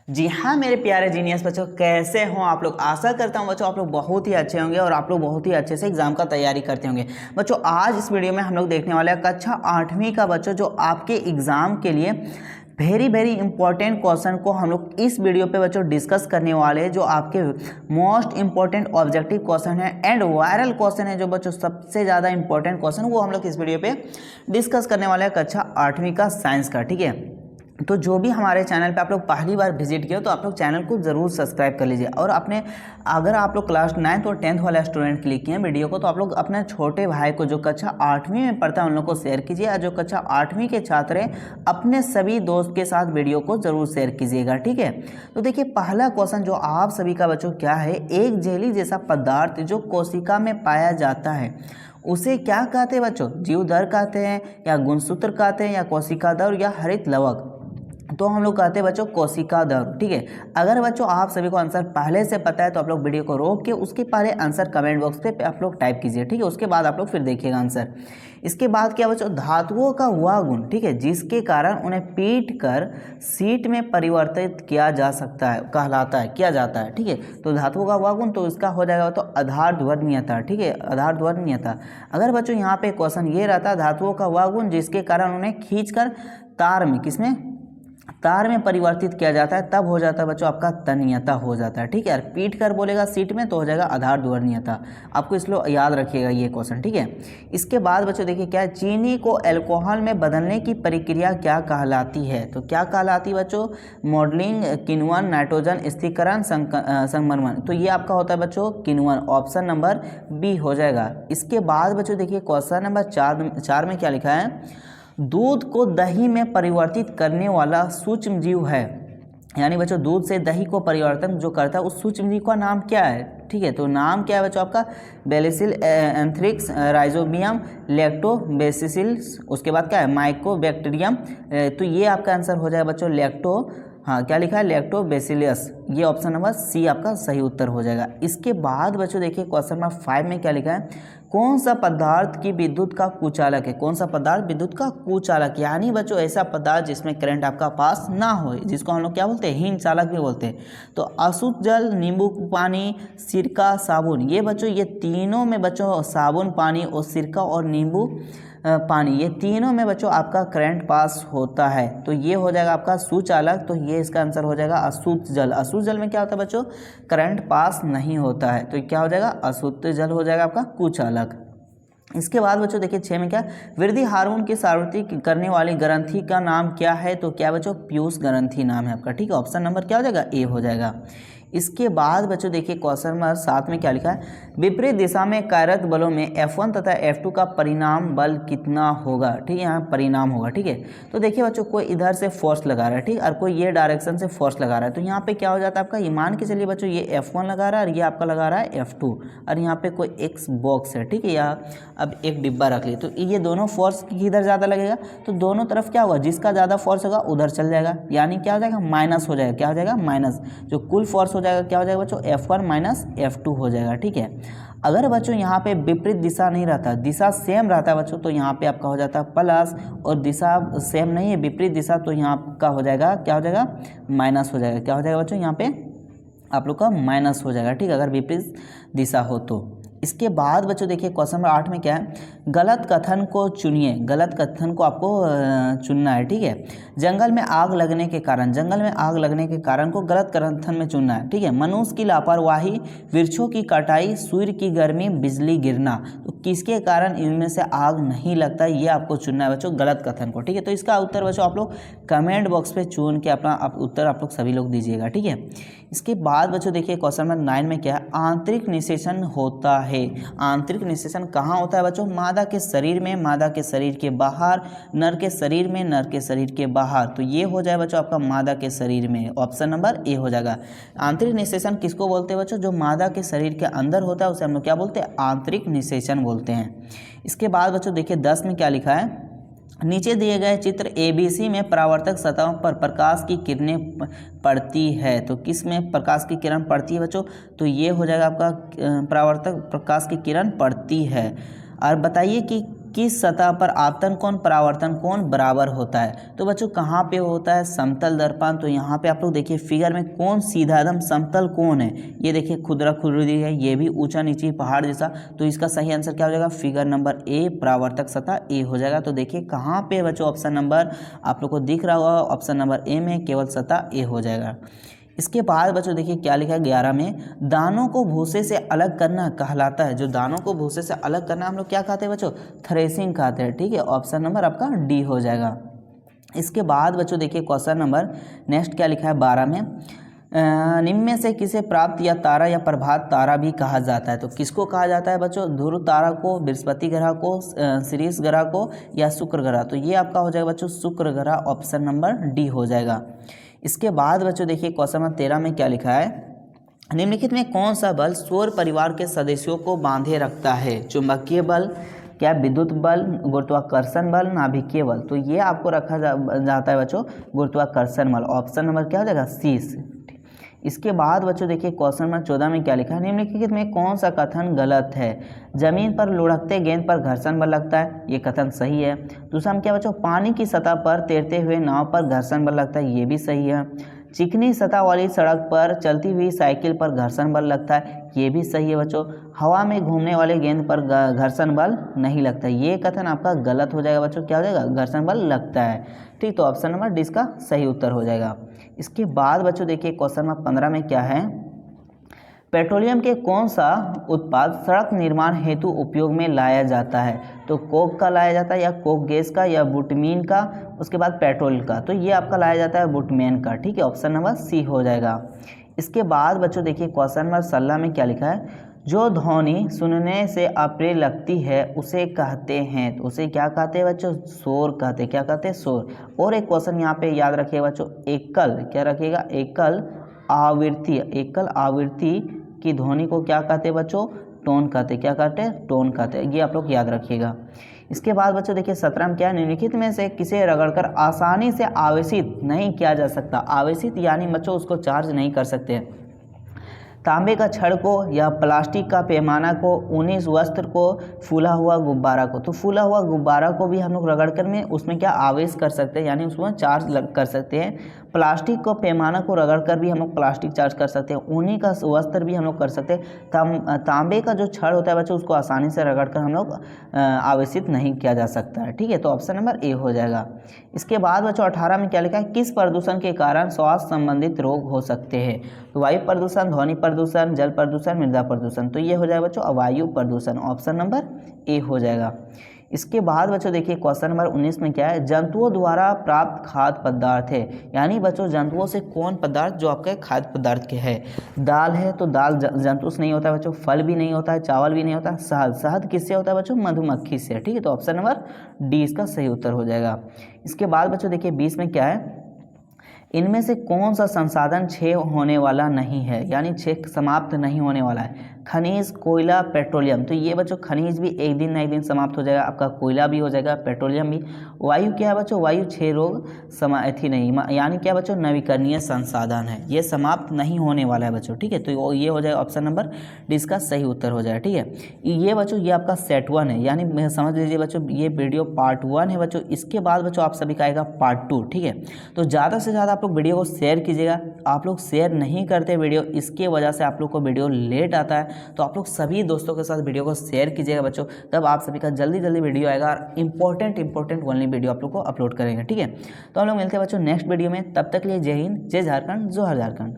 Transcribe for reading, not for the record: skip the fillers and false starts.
जी हाँ मेरे प्यारे जीनियस बच्चों, कैसे हो आप लोग। आशा करता हूँ बच्चों आप लोग बहुत ही अच्छे होंगे और आप लोग बहुत ही अच्छे से एग्जाम का तैयारी करते होंगे। बच्चों आज इस वीडियो में हम लोग देखने वाले हैं कक्षा 8वीं का बच्चों जो आपके एग्जाम के लिए वेरी इंपॉर्टेंट क्वेश्चन को हम लोग इस वीडियो पे बच्चों डिस्कस करने वाले हैं, जो आपके मोस्ट इंपॉर्टेंट ऑब्जेक्टिव क्वेश्चन है एंड वायरल क्वेश्चन है, जो बच्चों सबसे ज़्यादा इंपॉर्टेंट क्वेश्चन वो हम लोग इस वीडियो पे डिस्कस करने वाले हैं कक्षा 8वीं का साइंस का। ठीक है, तो जो भी हमारे चैनल पे आप लोग पहली बार विजिट किए हो तो आप लोग चैनल को ज़रूर सब्सक्राइब कर लीजिए। और अपने अगर आप लोग क्लास 9th और 10th वाले स्टूडेंट क्लिक किए हैं वीडियो को, तो आप लोग अपने छोटे भाई को जो कक्षा 8वीं में पढ़ता है उन लोग को शेयर कीजिए, और जो कक्षा 8वीं के छात्र हैं अपने सभी दोस्त के साथ वीडियो को ज़रूर शेयर कीजिएगा। ठीक है, तो देखिए पहला क्वेश्चन जो आप सभी का बच्चों क्या है, एक जेली जैसा पदार्थ जो कोशिका में पाया जाता है उसे क्या कहते हैं बच्चों? जीवदर कहते हैं या गुणसूत्र कहते हैं या कोशिका दर या हरित लवक? तो हम लोग कहते हैं बच्चों कोशिका दर। ठीक है, अगर बच्चों आप सभी को आंसर पहले से पता है तो आप लोग वीडियो को रोक के उसके पहले आंसर कमेंट बॉक्स पे आप लोग टाइप कीजिए। ठीक है, उसके बाद आप लोग फिर देखिएगा आंसर। इसके बाद क्या बच्चों, धातुओं का वह गुण, ठीक है, जिसके कारण उन्हें पीट कर सीट में परिवर्तित किया जा सकता है कहलाता है, किया जाता है। ठीक है, तो धातुओं का वह गुण तो इसका हो जाएगा तो आधारध्वन्यता। ठीक है, आधारध्वन्यता। अगर बच्चों यहाँ पे क्वेश्चन ये रहता धातुओं का वह गुण जिसके कारण उन्हें खींचकर तार में, किसमें, तार में परिवर्तित किया जाता है, तब हो जाता है बच्चों आपका तन्यता हो जाता है। ठीक है, पीट कर बोलेगा सीट में तो हो जाएगा आधार ध्वन्यता। आपको इसलिए याद रखिएगा ये क्वेश्चन। ठीक है, इसके बाद बच्चों देखिए क्या है, चीनी को अल्कोहल में बदलने की प्रक्रिया क्या कहलाती है? तो क्या कहलाती है बच्चों? मॉडलिंग, किण्वन, नाइट्रोजन स्थिरीकरण, संगमरमर। तो ये आपका होता है बच्चों किण्वन, ऑप्शन नंबर बी हो जाएगा। इसके बाद बच्चों देखिए क्वेश्चन नंबर 4 में क्या लिखा है, दूध को दही में परिवर्तित करने वाला सूक्ष्म जीव है, यानी बच्चों दूध से दही को परिवर्तन जो करता है उस सूक्ष्म जीव का नाम क्या है? ठीक है, तो नाम क्या है बच्चों आपका? बेलिसिल एंथ्रिक्स, राइजोबियम, लैक्टोबैसिलस, उसके बाद क्या है, माइकोबैक्टीरियम। तो ये आपका आंसर हो जाएगा बच्चों लैक्टो, हाँ क्या लिखा है, लैक्टोबैसिलस। ये ऑप्शन नंबर सी आपका सही उत्तर हो जाएगा। इसके बाद बच्चों देखिए क्वेश्चन नंबर 5 में क्या लिखा है, कौन सा पदार्थ की विद्युत का कुचालक है? कौन सा पदार्थ विद्युत का कुचालक, यानी बच्चों ऐसा पदार्थ जिसमें करंट आपका पास ना हो, जिसको हम लोग क्या बोलते हैं, हीन चालक भी बोलते हैं। तो अशुद्ध जल, नींबू पानी, सिरका, साबुन, ये बच्चों ये तीनों में बच्चों साबुन पानी और सिरका और नींबू पानी, ये तीनों में बच्चों आपका करंट पास होता है, तो ये हो जाएगा आपका सुचालक। तो ये इसका आंसर हो जाएगा अशुद्ध जल। अशुद्ध जल में क्या होता है बच्चों? करंट पास नहीं होता है, तो क्या हो जाएगा, अशुद्ध जल हो जाएगा आपका कुचालक। इसके बाद बच्चों देखिए 6 में क्या, वृद्धि हार्मोन की स्रावित करने वाली ग्रंथि का नाम क्या है? तो क्या बच्चों, पीयूष ग्रंथि नाम है आपका। ठीक है, ऑप्शन नंबर क्या हो जाएगा, ए हो जाएगा। इसके बाद बच्चों देखिए क्वेश्चन नंबर 7 में क्या लिखा है, विपरीत दिशा में कार्यरत बलों में F1 तथा F2 का परिणाम बल कितना होगा? ठीक है, यहाँ परिणाम होगा। ठीक है, तो देखिए बच्चों कोई इधर से फोर्स लगा रहा है, ठीक, और कोई ये डायरेक्शन से फोर्स लगा रहा है, तो यहाँ पे क्या हो जाता है आपका, ये मान के चलिए बच्चों ये F1 लगा रहा है और ये आपका लगा रहा है F2, और यहाँ पे कोई एक बॉक्स है। ठीक है, यहाँ अब एक डिब्बा रख ली, तो ये दोनों फोर्स किधर ज़्यादा लगेगा, तो दोनों तरफ क्या होगा, जिसका ज़्यादा फोर्स होगा उधर चल जाएगा, यानी क्या हो जाएगा, माइनस हो जाएगा। क्या हो जाएगा, माइनस। जो कुल फोर्स हो जाएगा क्या हो जाएगा बच्चों, F1 माइनस F2 हो जाएगा। ठीक है, अगर बच्चों यहाँ पे विपरीत दिशा नहीं रहता, दिशा सेम रहता है बच्चों, तो यहाँ पे आपका हो जाता है प्लस, और दिशा सेम नहीं है विपरीत दिशा, तो यहाँ आपका हो जाएगा क्या हो जाएगा, माइनस हो जाएगा। क्या हो जाएगा बच्चों, यहाँ पे आप लोग का माइनस हो जाएगा। ठीक, अगर विपरीत दिशा हो तो। इसके बाद बच्चों देखिए क्वेश्चन नंबर 8 में क्या है, गलत कथन को चुनिए। गलत कथन को आपको चुनना है। ठीक है, जंगल में आग लगने के कारण, जंगल में आग लगने के कारण को गलत कथन में चुनना है। ठीक है, मनुष्य की लापरवाही, वृक्षों की कटाई, सूर्य की गर्मी, बिजली गिरना, तो किसके कारण इनमें से आग नहीं लगता, ये आपको चुनना है बच्चों गलत कथन को। ठीक है, तो इसका उत्तर बच्चों आप लोग कमेंट बॉक्स पे चुन के अपना उत्तर आप लोग सभी लोग दीजिएगा। ठीक है, इसके बाद बच्चों देखिए क्वेश्चन नंबर 9 में क्या है, आंतरिक निषेचन होता है। आंतरिक निषेचन कहाँ होता है बच्चों, मादा के शरीर में, मादा के शरीर के बाहर, नर के शरीर में, नर के शरीर के बाहर, तो ये हो जाए बच्चों आपका मादा के शरीर में, ऑप्शन नंबर ए हो जाएगा। आंतरिक निषेचन किसको बोलते हैं बच्चों, जो मादा के शरीर के अंदर होता है उसे हम लोग क्या बोलते हैं, आंतरिक निषेचन बोलते हैं। इसके बाद बच्चों देखिए 10 में क्या लिखा है, नीचे दिए गए चित्र ABC में परावर्तक सतहों पर प्रकाश की किरणें पड़ती है, तो किस में प्रकाश की किरण पड़ती है बच्चों, तो ये हो जाएगा आपका परावर्तक प्रकाश की किरण पड़ती है। और बताइए कि किस सतह पर आपतन कोण परावर्तन कोण बराबर होता है? तो बच्चों कहाँ पे होता है? समतल दर्पण। तो यहाँ पे आप लोग देखिए फिगर में कौन सीधा एकदम समतल कोण है, ये देखिए खुरदरा खुरदी है, ये भी ऊंचा नीचे पहाड़ जैसा। तो इसका सही आंसर क्या हो जाएगा? फिगर नंबर ए, परावर्तक सतह ए हो जाएगा। तो देखिए कहाँ पे बच्चों ऑप्शन नंबर आप लोग को दिख रहा होगा, ऑप्शन नंबर ए में केवल सतह ए हो जाएगा। इसके बाद बच्चों देखिए क्या लिखा है 11 में, दानों को भूसे से अलग करना कहलाता है। जो दानों को भूसे से अलग करना हम लोग क्या कहते हैं बच्चों? थ्रेसिंग कहते हैं। ठीक है, ऑप्शन नंबर आपका डी हो जाएगा। इसके बाद बच्चों देखिए क्वेश्चन नंबर नेक्स्ट क्या लिखा है 12 में, निम्न में से किसे प्राप्त या तारा या प्रभात तारा भी कहा जाता है? तो किसको कहा जाता है बच्चों? ध्रुव तारा को, बृहस्पति ग्रह को, सीरीस ग्रह को या शुक्र ग्रह? तो ये आपका हो जाएगा बच्चों शुक्र ग्रह, ऑप्शन नंबर डी हो जाएगा। इसके बाद बच्चों देखिए क्वेश्चन नंबर 13 में क्या लिखा है, निम्नलिखित में कौन सा बल सौर परिवार के सदस्यों को बांधे रखता है? चुंबकीय बल, क्या विद्युत बल, गुरुत्वाकर्षण बल, नाभिकीय बल? तो ये आपको रखा जाता है बच्चों गुरुत्वाकर्षण बल, ऑप्शन नंबर क्या हो जाएगा? सी। इसके बाद बच्चों देखिए क्वेश्चन नंबर 14 में क्या लिखा है, निम्नलिखित में कौन सा कथन गलत है? जमीन पर लुढ़कते गेंद पर घर्षण बल लगता है, ये कथन सही है। दूसरा में क्या बच्चों, पानी की सतह पर तैरते हुए नाव पर घर्षण बल लगता है, ये भी सही है। चिकनी सतह वाली सड़क पर चलती हुई साइकिल पर घर्षण बल लगता है, ये भी सही है बच्चों। हवा में घूमने वाले गेंद पर घर्षण बल नहीं लगता, ये कथन आपका गलत हो जाएगा बच्चों। क्या हो जाएगा? घर्षण बल लगता है। ठीक, तो ऑप्शन नंबर डी इसका सही उत्तर हो जाएगा। इसके बाद बच्चों देखिए क्वेश्चन नंबर 15 में क्या है, पेट्रोलियम के कौन सा उत्पाद सड़क निर्माण हेतु उपयोग में लाया जाता है? तो कोक का लाया जाता है, या कोक गैस का, या बुटमीन का, उसके बाद पेट्रोल का? तो ये आपका लाया जाता है बुटमेन का। ठीक है, ऑप्शन नंबर सी हो जाएगा। इसके बाद बच्चों देखिए क्वेश्चन नंबर 16 में क्या लिखा है, जो ध्वनि सुनने से अप्रिय लगती है उसे कहते हैं? तो उसे क्या कहते हैं बच्चों? शोर कहते हैं। क्या कहते हैं? शोर। और एक क्वेश्चन यहाँ पे याद रखिएगा बच्चों, एकल, क्या रखिएगा? एकल आवृत्ति, एकल आवृत्ति की ध्वनि को क्या कहते हैं बच्चों? टोन कहते हैं। क्या कहते हैं? टोन कहते हैं। ये आप लोग याद रखिएगा। इसके बाद बच्चों देखिए 17 में क्या है, निम्नलिखित में से किसे रगड़कर आसानी से आवेशित नहीं किया जा सकता? आवेशित यानी बच्चों उसको चार्ज नहीं कर सकते। तांबे का छड़ को, या प्लास्टिक का पैमाना को, ऊनी वस्त्र को, फूला हुआ गुब्बारा को? तो फूला हुआ गुब्बारा को भी हम लोग रगड़कर में उसमें क्या आवेश कर सकते हैं, यानी उसमें चार्ज कर सकते हैं। प्लास्टिक को पैमाना को रगड़कर भी हम लोग प्लास्टिक चार्ज कर सकते हैं। ऊनी का वस्त्र भी हम लोग कर सकते हैं। तांबे का जो छड़ होता है बच्चों उसको आसानी से रगड़कर हम लोग आवेशित नहीं किया जा सकता है। ठीक है, तो ऑप्शन नंबर ए हो जाएगा। इसके बाद बच्चों 18 में क्या लिखा है, किस प्रदूषण के कारण स्वास्थ्य संबंधित रोग हो सकते हैं? तो वायु प्रदूषण, ध्वनि प्रदूषण, जल प्रदूषण, मृदा प्रदूषण? तो ये हो जाएगा बच्चों वायु प्रदूषण, ऑप्शन नंबर ए हो जाएगा। इसके बाद बच्चों देखिए क्वेश्चन नंबर 19 में क्या है, जंतुओं द्वारा प्राप्त खाद्य पदार्थ है, यानी बच्चों जंतुओं से कौन पदार्थ जो आपके खाद्य पदार्थ के है? दाल है, तो दाल जंतु से नहीं होता है बच्चों। फल भी नहीं होता है, चावल भी नहीं होता है। शहद, शहद किससे होता है बच्चों? मधुमक्खी से। ठीक है, तो ऑप्शन नंबर डी इसका सही उत्तर हो जाएगा। इसके बाद बच्चों देखिए 20 में क्या है, इनमें से कौन सा संसाधन क्षय होने वाला नहीं है, यानी क्षय समाप्त नहीं होने वाला है? खनिज, कोयला, पेट्रोलियम? तो ये बच्चों खनिज भी एक दिन ना एक दिन समाप्त हो जाएगा, आपका कोयला भी हो जाएगा, पेट्रोलियम भी। वायु क्या है बच्चों? वायु क्षय रोग थी नहीं, यानी क्या बच्चों? नवीकरणीय संसाधन है, ये समाप्त नहीं होने वाला है बच्चों। ठीक है, तो ये हो जाएगा ऑप्शन नंबर डी इसका सही उत्तर हो जाएगा। ठीक है, ये बच्चों ये आपका सेट 1 है, यानी समझ लीजिए बच्चों ये वीडियो पार्ट 1 है बच्चों। इसके बाद बच्चों आप सभी का आएगा पार्ट 2। ठीक है, तो ज़्यादा से ज़्यादा आप लोग वीडियो को शेयर कीजिएगा। आप लोग शेयर नहीं करते वीडियो, इसके वजह से आप लोग को वीडियो लेट आता है। तो आप लोग सभी दोस्तों के साथ वीडियो को शेयर कीजिएगा बच्चों, तब आप सभी का जल्दी जल्दी वीडियो आएगा और इंपॉर्टेंट ओनली वीडियो आप लोग को अपलोड करेंगे। ठीक है, तो हम लोग मिलते हैं बच्चों नेक्स्ट वीडियो में। तब तक के लिए जय हिंद, जय झारखंड, जोहार झारखंड।